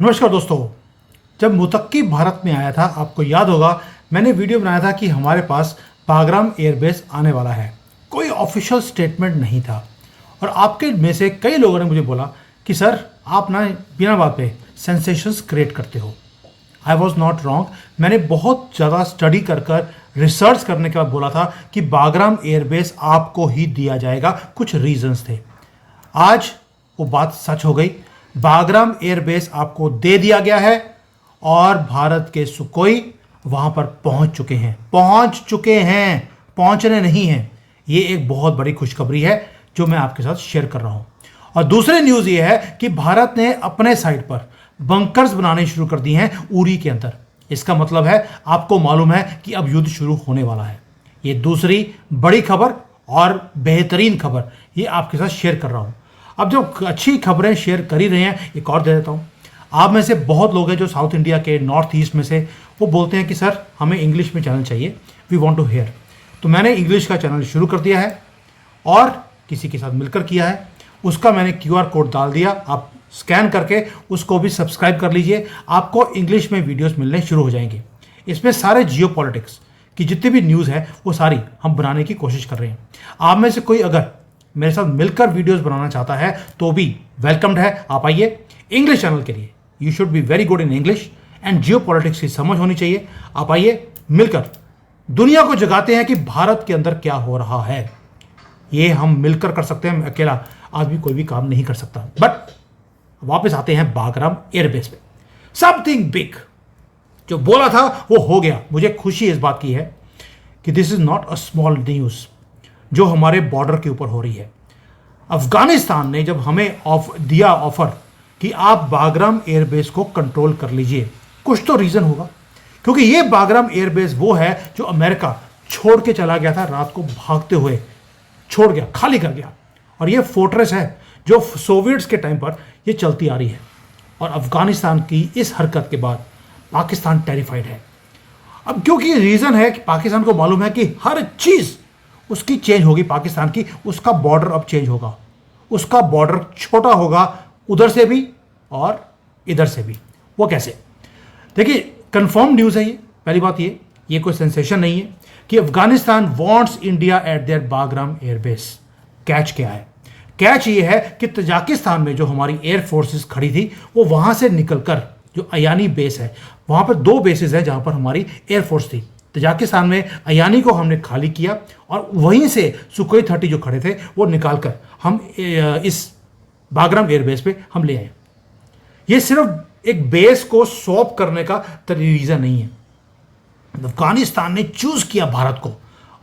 नमस्कार दोस्तों। जब मुतक्की भारत में आया था, आपको याद होगा मैंने वीडियो बनाया था कि हमारे पास बागराम एयरबेस आने वाला है। कोई ऑफिशियल स्टेटमेंट नहीं था और आपके में से कई लोगों ने मुझे बोला कि सर आप ना बिना बात पे सेंसेशंस क्रिएट करते हो। I was not wrong. मैंने बहुत ज़्यादा स्टडी कर रिसर्च करने के बाद बोला था कि बागराम एयरबेस आपको ही दिया जाएगा। कुछ रीजंस थे। आज वो बात सच हो गई। बागराम एयरबेस आपको दे दिया गया है और भारत के सुखोई वहां पर पहुंच चुके हैं, पहुंचने नहीं हैं। ये एक बहुत बड़ी खुशखबरी है जो मैं आपके साथ शेयर कर रहा हूं। और दूसरी न्यूज़ ये है कि भारत ने अपने साइड पर बंकर्स बनाने शुरू कर दिए हैं उरी के अंदर। इसका मतलब है आपको मालूम है कि अब युद्ध शुरू होने वाला है। ये दूसरी बड़ी खबर और बेहतरीन खबर ये आपके साथ शेयर कर रहा हूं। अब जो अच्छी खबरें शेयर कर ही रहे हैं, एक और दे देता हूँ। आप में से बहुत लोग हैं जो साउथ इंडिया के नॉर्थ ईस्ट में से, वो बोलते हैं कि सर हमें इंग्लिश में चैनल चाहिए, वी वांट टू हेयर। तो मैंने इंग्लिश का चैनल शुरू कर दिया है और किसी के साथ मिलकर किया है। उसका मैंने QR कोड डाल दिया, आप स्कैन करके उसको भी सब्सक्राइब कर लीजिए। आपको इंग्लिश में वीडियोस मिलने शुरू हो जाएंगे। इसमें सारे जियो पॉलिटिक्स की जितनी भी न्यूज़ है वो सारी हम बनाने की कोशिश कर रहे हैं। आप में से कोई अगर मेरे साथ मिलकर वीडियोस बनाना चाहता है तो भी वेलकम्ड है। आप आइए इंग्लिश चैनल के लिए। You should be very good in English and Jio politics की समझ होनी चाहिए। आप आइए, मिलकर दुनिया को जगाते हैं कि भारत के अंदर क्या हो रहा है। ये हम मिलकर कर सकते हैं, अकेला आदमी कोई भी काम नहीं कर सकता। बट वापस आते हैं बागराम एयरबेस पे। समथिंग बिग जो बोला था वो हो गया। मुझे खुशी इस बात की है कि this is not a small news जो हमारे बॉर्डर के ऊपर हो रही है। अफगानिस्तान ने जब हमें दिया ऑफर कि आप बागराम एयरबेस को कंट्रोल कर लीजिए, कुछ तो रीजन होगा, क्योंकि ये बागराम एयरबेस वो है जो अमेरिका छोड़ के चला गया था, रात को भागते हुए छोड़ गया, खाली कर गया। और ये फोर्ट्रेस है जो सोवियट्स के टाइम पर ये चलती आ रही है। और अफगानिस्तान की इस हरकत के बाद पाकिस्तान टेरिफाइड है। अब क्योंकि रीजन है कि पाकिस्तान को मालूम है कि हर चीज उसकी चेंज होगी, पाकिस्तान की, उसका बॉर्डर अब चेंज होगा, उसका बॉर्डर छोटा होगा, उधर से भी और इधर से भी। वो कैसे? देखिए, कंफर्म न्यूज़ है ये। पहली बात ये कोई सेंसेशन नहीं है कि Afghanistan wants India at there Bagram airbase. Catch क्या है? कैच ये है कि तजाकिस्तान में जो हमारी एयर फोर्सेस खड़ी थी वो वहां से निकलकर जो अयानी बेस है, वहां पर 2 बेसेस है जहां पर हमारी एयरफोर्स थी। तजाकिस्तान में अयानी को हमने खाली किया और वहीं से सुखोई 30 जो खड़े थे वो निकालकर हम इस बागराम एयरबेस पे हम ले आए। ये सिर्फ एक बेस को सॉप करने का रीजन नहीं है। अफगानिस्तान ने चूज किया भारत को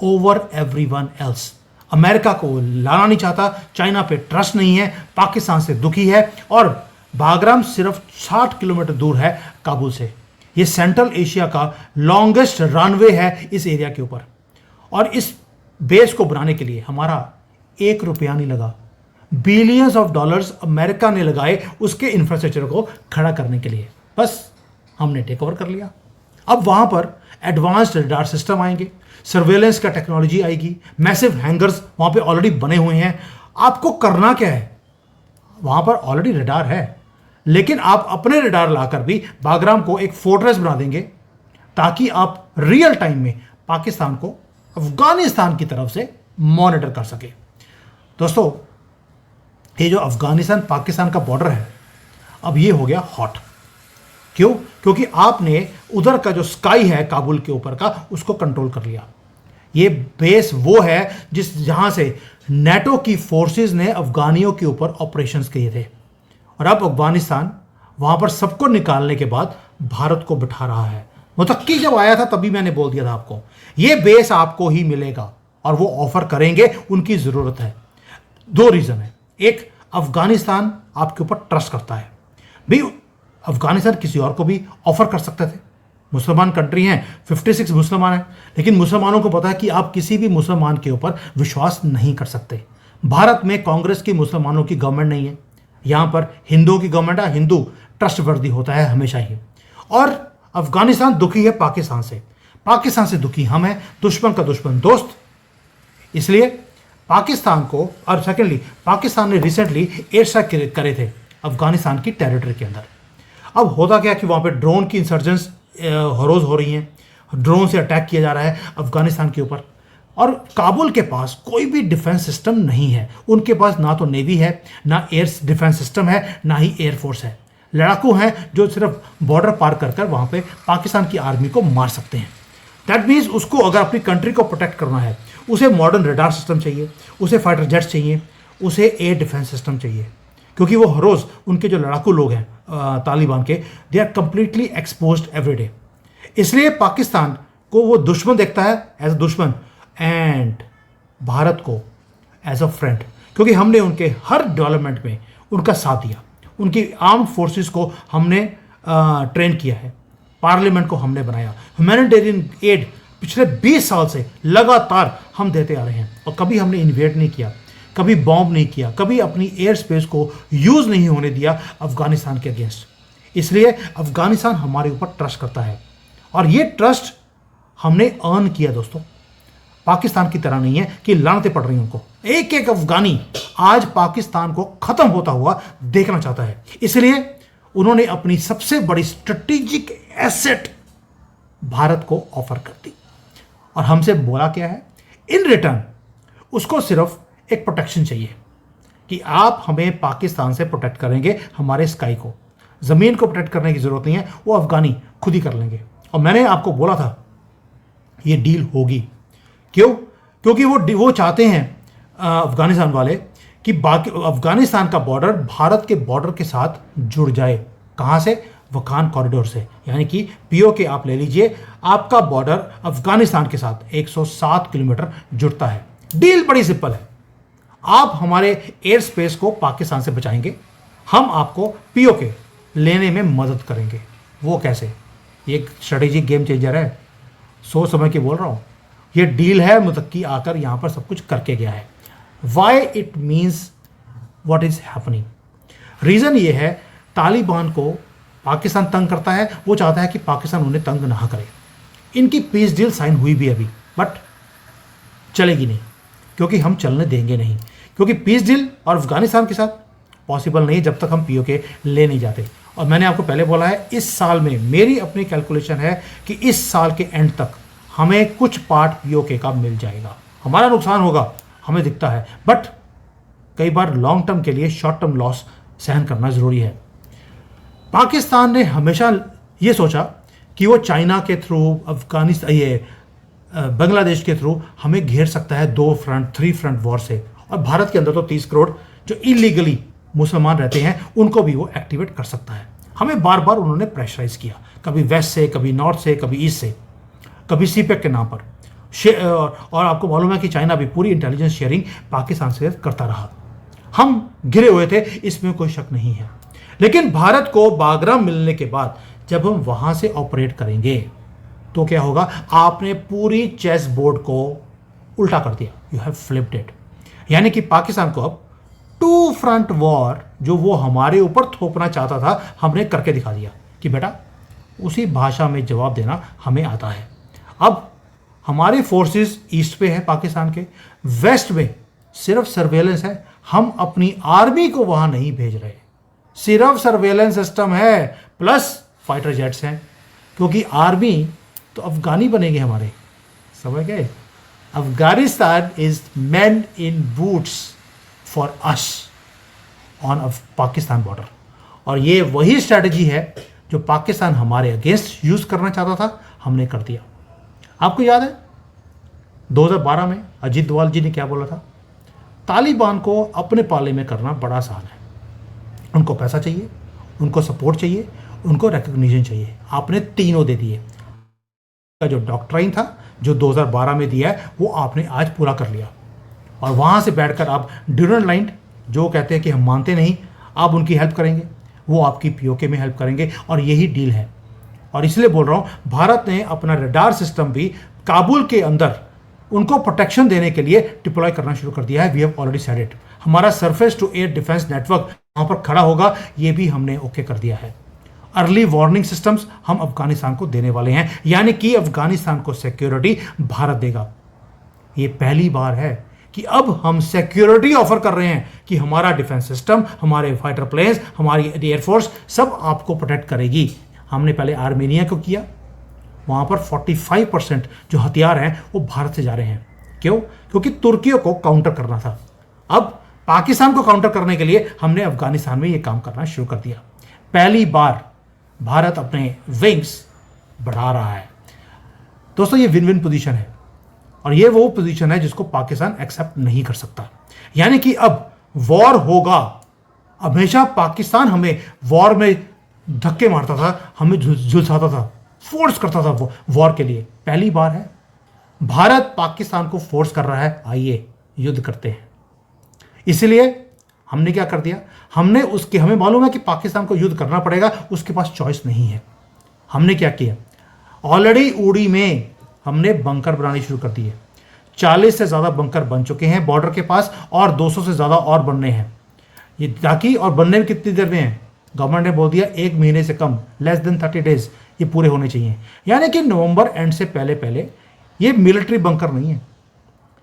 ओवर एवरीवन एल्स। अमेरिका को लाना नहीं चाहता, चाइना पे ट्रस्ट नहीं है, पाकिस्तान से दुखी है। और बागराम सिर्फ 60 किलोमीटर दूर है काबुल से। ये सेंट्रल एशिया का लॉन्गेस्ट रनवे है इस एरिया के ऊपर। और इस बेस को बनाने के लिए हमारा 1 रुपया नहीं लगा, बिलियंस ऑफ डॉलर्स अमेरिका ने लगाए उसके इंफ्रास्ट्रक्चर को खड़ा करने के लिए। बस हमने टेक ओवर कर लिया। अब वहां पर एडवांस्ड रडार सिस्टम आएंगे, सर्वेलेंस का टेक्नोलॉजी आएगी, मैसिव हैंगर्स वहां पे ऑलरेडी बने हुए हैं। आपको करना क्या है? वहां पर ऑलरेडी रडार है, लेकिन आप अपने रडार लाकर भी बागराम को एक फोर्ट्रेस बना देंगे ताकि आप रियल टाइम में पाकिस्तान को अफगानिस्तान की तरफ से मॉनिटर कर सके। दोस्तों, ये जो अफगानिस्तान पाकिस्तान का बॉर्डर है अब ये हो गया हॉट। क्यों? क्योंकि आपने उधर का जो स्काई है काबुल के ऊपर का, उसको कंट्रोल कर लिया। ये बेस वो है जहां से नेटो की फोर्सेस ने अफगानियों के ऊपर ऑपरेशंस किए थे। और अब अफगानिस्तान वहां पर सबको निकालने के बाद भारत को बिठा रहा है। मुतक्की जब आया था तभी मैंने बोल दिया था आपको, ये बेस आपको ही मिलेगा और वो ऑफर करेंगे, उनकी जरूरत है। 2 रीजन है। एक, अफगानिस्तान आपके ऊपर ट्रस्ट करता है। भी अफगानिस्तान किसी और को भी ऑफर कर सकते थे। मुसलमान कंट्री हैं, 56 मुसलमान हैं, लेकिन मुसलमानों को पता है कि आप किसी भी मुसलमान के ऊपर विश्वास नहीं कर सकते। भारत में कांग्रेस की मुसलमानों की गवर्नमेंट नहीं है, यहां पर हिंदुओं की गवर्नमेंट है। हिंदू ट्रस्टवर्दी होता है हमेशा ही। और अफगानिस्तान दुखी है पाकिस्तान से दुखी हम हैं, दुश्मन का दुश्मन दोस्त। इसलिए पाकिस्तान को, और सेकेंडली पाकिस्तान ने रिसेंटली एयर स्ट्राइक करे थे अफगानिस्तान की टेरिटरी के अंदर। अब होता क्या कि वहाँ पे ड्रोन की इंसर्जेंस हरोज हो रही हैं, ड्रोन से अटैक किया जा रहा है अफगानिस्तान के ऊपर। और काबुल के पास कोई भी डिफेंस सिस्टम नहीं है, उनके पास ना तो नेवी है, ना एयर डिफेंस सिस्टम है, ना ही एयरफोर्स है। लड़ाकू हैं जो सिर्फ बॉर्डर पार कर कर वहाँ पे पाकिस्तान की आर्मी को मार सकते हैं। दैट मीन्स उसको अगर अपनी कंट्री को प्रोटेक्ट करना है, उसे मॉडर्न रडार सिस्टम चाहिए, उसे फाइटर जेट्स चाहिए, उसे एयर डिफेंस सिस्टम चाहिए, क्योंकि वो हर रोज़ उनके जो लड़ाकू लोग हैं तालिबान के, they are completely exposed every day. इसलिए पाकिस्तान को वो दुश्मन देखता है एज अ दुश्मन, एंड भारत को एज अ फ्रेंड, क्योंकि हमने उनके हर डेवलपमेंट में उनका साथ दिया। उनकी आर्म फोर्सेस को हमने ट्रेन किया है, पार्लियामेंट को हमने बनाया, ह्यूमैनिटेरियन एड पिछले 20 साल से लगातार हम देते आ रहे हैं, और कभी हमने इन्वेड नहीं किया, कभी बॉम्ब नहीं किया, कभी अपनी एयर स्पेस को यूज़ नहीं होने दिया अफगानिस्तान के अगेंस्ट। इसलिए अफगानिस्तान हमारे ऊपर ट्रस्ट करता है, और ये ट्रस्ट हमने अर्न किया दोस्तों। पाकिस्तान की तरह नहीं है कि लानतें पड़ रही हैं उनको। एक एक अफगानी आज पाकिस्तान को खत्म होता हुआ देखना चाहता है, इसलिए उन्होंने अपनी सबसे बड़ी स्ट्रेटेजिक एसेट भारत को ऑफर कर दी, और हमसे बोला क्या है, इन रिटर्न उसको सिर्फ एक प्रोटेक्शन चाहिए कि आप हमें पाकिस्तान से प्रोटेक्ट करेंगे, हमारे स्काई को, ज़मीन को प्रोटेक्ट करने की ज़रूरत नहीं है, वो अफगानी खुद ही कर लेंगे। और मैंने आपको बोला था ये डील होगी। क्यों? क्योंकि वो चाहते हैं अफगानिस्तान वाले कि बाकी अफगानिस्तान का बॉर्डर भारत के बॉर्डर के साथ जुड़ जाए। कहाँ से? वखान कॉरिडोर से। यानी कि पीओके आप ले लीजिए, आपका बॉर्डर अफगानिस्तान के साथ 107 किलोमीटर जुड़ता है। डील बड़ी सिंपल है, आप हमारे एयर स्पेस को पाकिस्तान से बचाएंगे, हम आपको पीओके लेने में मदद करेंगे। वो कैसे? ये एक स्ट्रेटेजिक गेम चेंजर है, सोच समझ के बोल रहा हूँ। ये डील है, मुतक्की आकर यहाँ पर सब कुछ करके गया है। Why it means what is happening? Reason ये है, तालिबान को पाकिस्तान तंग करता है, वो चाहता है कि पाकिस्तान उन्हें तंग ना करे। इनकी पीस डील साइन हुई भी अभी, बट चलेगी नहीं, क्योंकि हम चलने देंगे नहीं, क्योंकि पीस डील और अफगानिस्तान के साथ पॉसिबल नहीं जब तक हम पीओके ले नहीं जाते। और मैंने आपको पहले बोला है, इस साल में मेरी अपनी कैलकुलेशन है कि इस साल के एंड तक हमें कुछ पार्ट पीओके का मिल जाएगा। हमारा नुकसान होगा, हमें दिखता है, बट कई बार लॉन्ग टर्म के लिए शॉर्ट टर्म लॉस सहन करना ज़रूरी है। पाकिस्तान ने हमेशा ये सोचा कि वो चाइना के थ्रू, अफगानिस्तान, ये बांग्लादेश के थ्रू हमें घेर सकता है 2 फ्रंट 3 फ्रंट वॉर से, और भारत के अंदर तो 30 करोड़ जो इलीगली मुसलमान रहते हैं उनको भी वो एक्टिवेट कर सकता है। हमें बार बार उन्होंने प्रेशराइज किया, कभी वेस्ट से, कभी नॉर्थ से, कभी ईस्ट से, कभी सीपेक के नाम पर। और आपको मालूम है कि चाइना भी पूरी इंटेलिजेंस शेयरिंग पाकिस्तान से करता रहा। हम घिरे हुए थे, इसमें कोई शक नहीं है। लेकिन भारत को बागराम मिलने के बाद जब हम वहां से ऑपरेट करेंगे तो क्या होगा? आपने पूरी चेस बोर्ड को उल्टा कर दिया, यू हैव फ्लिप्ड इट। यानी कि पाकिस्तान को अब 2 फ्रंट वॉर जो वो हमारे ऊपर थोपना चाहता था, हमने करके दिखा दिया कि बेटा उसी भाषा में जवाब देना हमें आता है। अब हमारी फोर्सेस ईस्ट पे है पाकिस्तान के, वेस्ट में सिर्फ सर्वेलेंस है, हम अपनी आर्मी को वहां नहीं भेज रहे, सिर्फ सर्वेलेंस सिस्टम है प्लस फाइटर जेट्स हैं, क्योंकि आर्मी तो अफगानी बनेंगे हमारे, समझ गए? Afghanistan is man in boots for us on Pakistan border. और ये वही स्ट्रैटेजी है जो पाकिस्तान हमारे अगेंस्ट यूज करना चाहता था, हमने कर दिया। आपको याद है 2012 में अजीत डोवाल जी ने क्या बोला था? तालिबान को अपने पाले में करना बड़ा आसान है, उनको पैसा चाहिए, उनको सपोर्ट चाहिए, उनको रिकग्निशन चाहिए। आपने तीनों दे दिए। का जो डॉक्ट्राइन था जो 2012 में दिया है वो आपने आज पूरा कर लिया, और वहाँ से बैठकर आप ड्यूरेंट लाइन जो कहते हैं कि हम मानते नहीं, आप उनकी हेल्प करेंगे, वो आपकी पीओके में हेल्प करेंगे, और यही डील है। और इसलिए बोल रहा हूँ, भारत ने अपना रडार सिस्टम भी काबुल के अंदर उनको प्रोटेक्शन देने के लिए डिप्लॉय करना शुरू कर दिया है। We have already said it. हमारा surface to air defence network वहाँ पर खड़ा होगा, ये भी हमने ओके कर दिया है। अर्ली वार्निंग सिस्टम्स हम अफगानिस्तान को देने वाले हैं, यानी कि अफगानिस्तान को सिक्योरिटी भारत देगा। ये पहली बार है कि अब हम सिक्योरिटी ऑफर कर रहे हैं कि हमारा डिफेंस सिस्टम, हमारे फाइटर प्लेन्स, हमारी एयरफोर्स सब आपको प्रोटेक्ट करेगी। हमने पहले आर्मेनिया को किया, वहाँ पर 45% जो हथियार हैं वो भारत से जा रहे हैं। क्यों? क्योंकि तुर्कियों को काउंटर करना था। अब पाकिस्तान को काउंटर करने के लिए हमने अफगानिस्तान में ये काम करना शुरू कर दिया। पहली बार भारत अपने विंग्स बढ़ा रहा है। दोस्तों, ये विन विन पोजीशन है और ये वो पोजीशन है जिसको पाकिस्तान एक्सेप्ट नहीं कर सकता। यानी कि अब वॉर होगा। हमेशा पाकिस्तान हमें वॉर में धक्के मारता था, हमें झुलसाता था, फोर्स करता था वो वॉर के लिए। पहली बार है भारत पाकिस्तान को फोर्स कर रहा है, आइए युद्ध करते हैं। इसलिए हमने क्या कर दिया, हमें मालूम है कि पाकिस्तान को युद्ध करना पड़ेगा, उसके पास चॉइस नहीं है। हमने क्या किया, ऑलरेडी उड़ी में हमने बंकर बनाने शुरू कर दिए। 40 से ज़्यादा बंकर बन चुके हैं बॉर्डर के पास और 200 से ज़्यादा और बनने हैं। ये ताकि, और बनने में कितनी देर में है, गवर्नमेंट ने बोल दिया 1 महीने से कम, लेस देन 30 डेज ये पूरे होने चाहिए। यानी कि नवंबर एंड से पहले पहले। ये मिलिट्री बंकर नहीं है,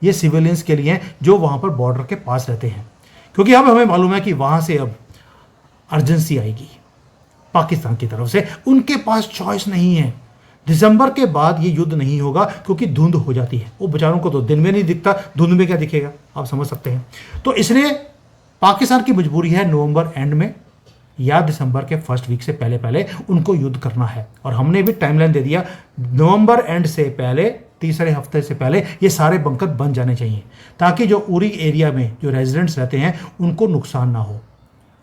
ये सिविलियंस के लिए हैं जो वहाँ पर बॉर्डर के पास रहते हैं। क्योंकि अब हमें मालूम है कि वहाँ से अब अर्जेंसी आएगी पाकिस्तान की तरफ से, उनके पास चॉइस नहीं है। दिसंबर के बाद ये युद्ध नहीं होगा क्योंकि धुंध हो जाती है। वो बेचारों को तो दिन में नहीं दिखता, धुंध में क्या दिखेगा, आप समझ सकते हैं। तो इसलिए पाकिस्तान की मजबूरी है नवंबर एंड में या दिसंबर के फर्स्ट वीक से पहले पहले उनको युद्ध करना है। और हमने भी टाइमलाइन दे दिया, नवंबर एंड से पहले, तीसरे हफ्ते से पहले ये सारे बंकर बन जाने चाहिए, ताकि जो उरी एरिया में जो रेजिडेंट्स रहते हैं उनको नुकसान ना हो।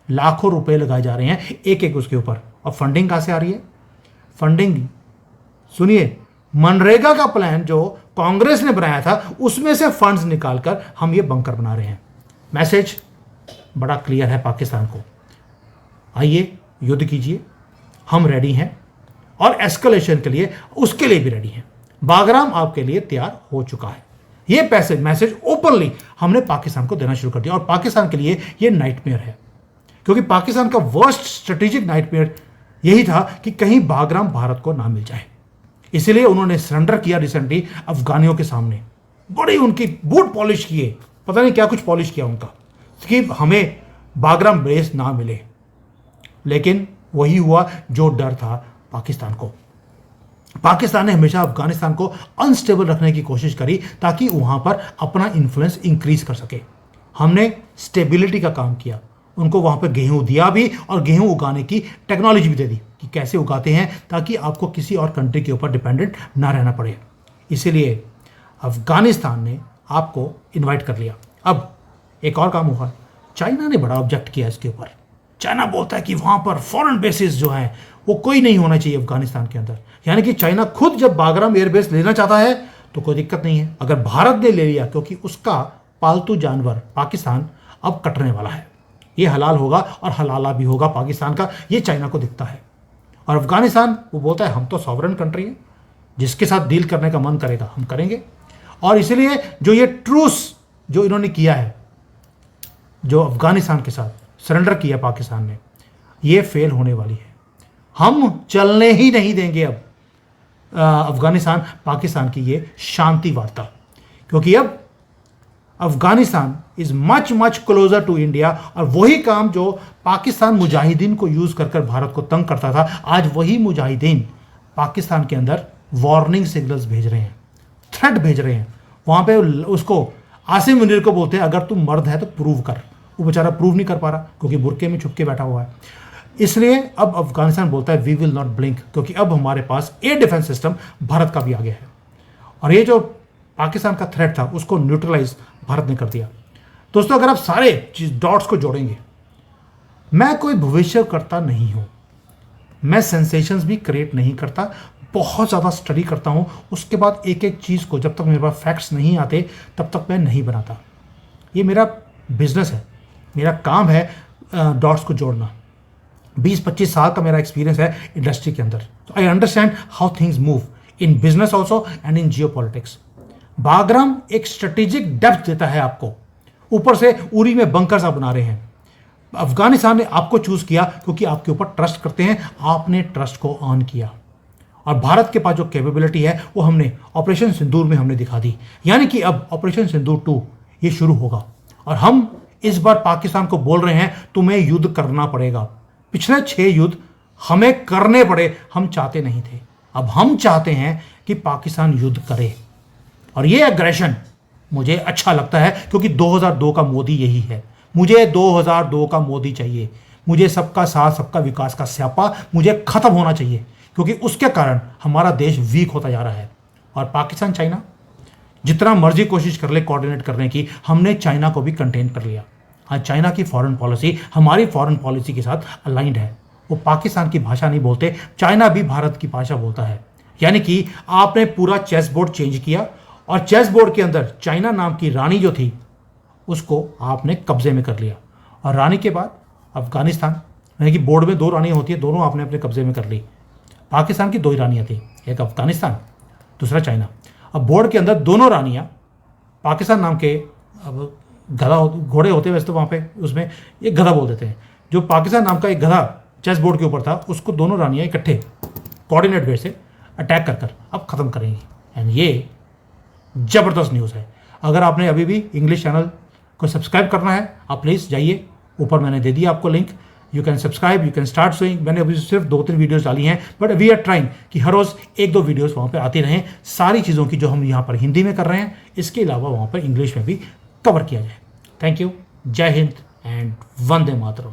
लाखों रुपए लगाए जा रहे हैं एक एक उसके ऊपर। और फंडिंग कहाँ से आ रही है? फंडिंग सुनिए, मनरेगा का प्लान जो कांग्रेस ने बनाया था उसमें से फंड्स निकालकर हम ये बंकर बना रहे हैं। मैसेज बड़ा क्लियर है पाकिस्तान को, आइए युद्ध कीजिए, हम रेडी हैं और एस्केलेशन के लिए उसके लिए भी रेडी हैं। बागराम आपके लिए तैयार हो चुका है। ये मैसेज ओपनली हमने पाकिस्तान को देना शुरू कर दिया और पाकिस्तान के लिए ये नाइटमेयर है। क्योंकि पाकिस्तान का वर्स्ट स्ट्रेटेजिक नाइटमेयर यही था कि कहीं बागराम भारत को ना मिल जाए। इसलिए उन्होंने सरेंडर किया रिसेंटली अफगानियों के सामने, बड़ी उनकी बूट पॉलिश किए, पता नहीं क्या कुछ पॉलिश किया उनका कि हमें बागराम बेस ना मिले। लेकिन वही हुआ जो डर था पाकिस्तान को। पाकिस्तान ने हमेशा अफगानिस्तान को अनस्टेबल रखने की कोशिश करी ताकि वहां पर अपना इन्फ्लुएंस इंक्रीज कर सके। हमने स्टेबिलिटी का काम किया, उनको वहां पर गेहूं दिया भी और गेहूं उगाने की टेक्नोलॉजी भी दे दी कि कैसे उगाते हैं ताकि आपको किसी और कंट्री के ऊपर डिपेंडेंट ना रहना पड़े। इसीलिए अफगानिस्तान ने आपको इनवाइट कर लिया। अब एक और काम हुआ, चाइना ने बड़ा ऑब्जेक्ट किया इसके ऊपर। चाइना बोलता है कि वहां पर फॉरेन बेसिस जो हैं वो कोई नहीं होना चाहिए अफगानिस्तान के अंदर। यानी कि चाइना खुद जब बागराम एयरबेस लेना चाहता है तो कोई दिक्कत नहीं है। अगर भारत ने ले लिया, क्योंकि उसका पालतू जानवर पाकिस्तान अब कटने वाला है, ये हलाल होगा और हलाला भी होगा पाकिस्तान का, ये चाइना को दिखता है। और अफगानिस्तान वो बोलता है हम तो सॉवरेन कंट्री है, जिसके साथ डील करने का मन करेगा हम करेंगे। और इसलिए जो ये ट्रूस जो इन्होंने किया है, जो अफगानिस्तान के साथ सरेंडर किया पाकिस्तान ने, ये फेल होने वाली है। हम चलने ही नहीं देंगे अब अफगानिस्तान पाकिस्तान की ये शांति वार्ता, क्योंकि अब Afghanistan is much much closer to India. और वही काम जो पाकिस्तान मुजाहिदीन को यूज कर भारत को तंग करता था, आज वही मुजाहिदीन पाकिस्तान के अंदर वार्निंग सिग्नल्स भेज रहे हैं, थ्रेट भेज रहे हैं। वहां पे उसको आसिम मुनीर को बोलते हैं अगर तुम मर्द है तो प्रूव कर। वो बेचारा प्रूव नहीं कर पा रहा क्योंकि बुरके में छुप के बैठा हुआ है। इसलिए अब अफगानिस्तान बोलता है वी विल नॉट ब्लिंक, क्योंकि अब हमारे पास एयर डिफेंस सिस्टम भारत का भी आ गया है। और ये जो पाकिस्तान का थ्रेट था उसको न्यूट्रलाइज भारत ने कर दिया। दोस्तों, अगर आप सारे डॉट्स को जोड़ेंगे, मैं कोई भविष्य करता नहीं हूं, मैं सेंसेशंस भी क्रिएट नहीं करता, बहुत ज़्यादा स्टडी करता हूं, उसके बाद एक एक चीज़ को जब तक मेरे पास फैक्ट्स नहीं आते तब तक मैं नहीं बनाता। ये मेरा बिजनेस है, मेरा काम है डॉट्स को जोड़ना। 20-25 साल का मेरा एक्सपीरियंस है इंडस्ट्री के अंदर, तो I understand how things move in business also and in Jio politics. Bagram एक स्ट्रेटेजिक डेप्थ देता है आपको, ऊपर से उरी में बंकर्स आप बना रहे हैं। अफगानिस्तान ने आपको चूज किया क्योंकि आपके ऊपर ट्रस्ट करते हैं, आपने ट्रस्ट को ऑन किया। और भारत के पास जो कैपेबिलिटी है वो हमने ऑपरेशन सिंदूर में हमने दिखा दी। यानी कि अब ऑपरेशन सिंदूर 2 ये शुरू होगा। और हम इस बार पाकिस्तान को बोल रहे हैं तुम्हें युद्ध करना पड़ेगा। पिछले 6 युद्ध हमें करने पड़े, हम चाहते नहीं थे। अब हम चाहते हैं कि पाकिस्तान युद्ध करे। और ये एग्रेशन मुझे अच्छा लगता है, क्योंकि 2002 का मोदी यही है। मुझे 2002 का मोदी चाहिए। मुझे सबका साथ सबका विकास का स्यापा मुझे खत्म होना चाहिए, क्योंकि उसके कारण हमारा देश वीक होता जा रहा है। और पाकिस्तान चाइना जितना मर्जी कोशिश कर ले कोऑर्डिनेट करने की, हमने चाइना को भी कंटेन कर लिया। आज चाइना की फॉरेन पॉलिसी हमारी फॉरेन पॉलिसी के साथ अलाइंड है। वो पाकिस्तान की भाषा नहीं बोलते, चाइना भी भारत की भाषा बोलता है। यानी कि आपने पूरा चेस बोर्ड चेंज किया, और चेस बोर्ड के अंदर चाइना नाम की रानी जो थी उसको आपने कब्जे में कर लिया। और रानी के बाद अफगानिस्तान, यानी कि बोर्ड में 2 रानियाँ होती है, दोनों आपने अपने कब्जे में कर ली। पाकिस्तान की 2 ही रानियाँ थी, एक अफगानिस्तान दूसरा चाइना। अब बोर्ड के अंदर दोनों रानियाँ पाकिस्तान नाम के, अब गधा घोड़े होते हैं वैसे तो वहाँ पे, उसमें एक गधा बोल देते हैं। जो पाकिस्तान नाम का एक गधा चेस बोर्ड के ऊपर था, उसको दोनों रानियाँ इकट्ठे कोऑर्डिनेट वे से अटैक कर कर अब ख़त्म करेंगी। एंड ये ज़बरदस्त न्यूज़ है। अगर आपने अभी भी इंग्लिश चैनल को सब्सक्राइब करना है, आप प्लीज़ जाइए, ऊपर मैंने दे दिया आपको link. You can subscribe, you can start sewing. मैंने अभी सिर्फ 2-3 वीडियोस डाली हैं, बट वी आर ट्राइंग कि हर रोज़ 1-2 वीडियोस वहाँ पे आती रहें, सारी चीज़ों की जो हम यहाँ पर हिंदी में कर रहे हैं, इसके अलावा वहाँ पर इंग्लिश में भी कवर किया जाए। थैंक यू, जय हिंद एंड वंदे मातरम।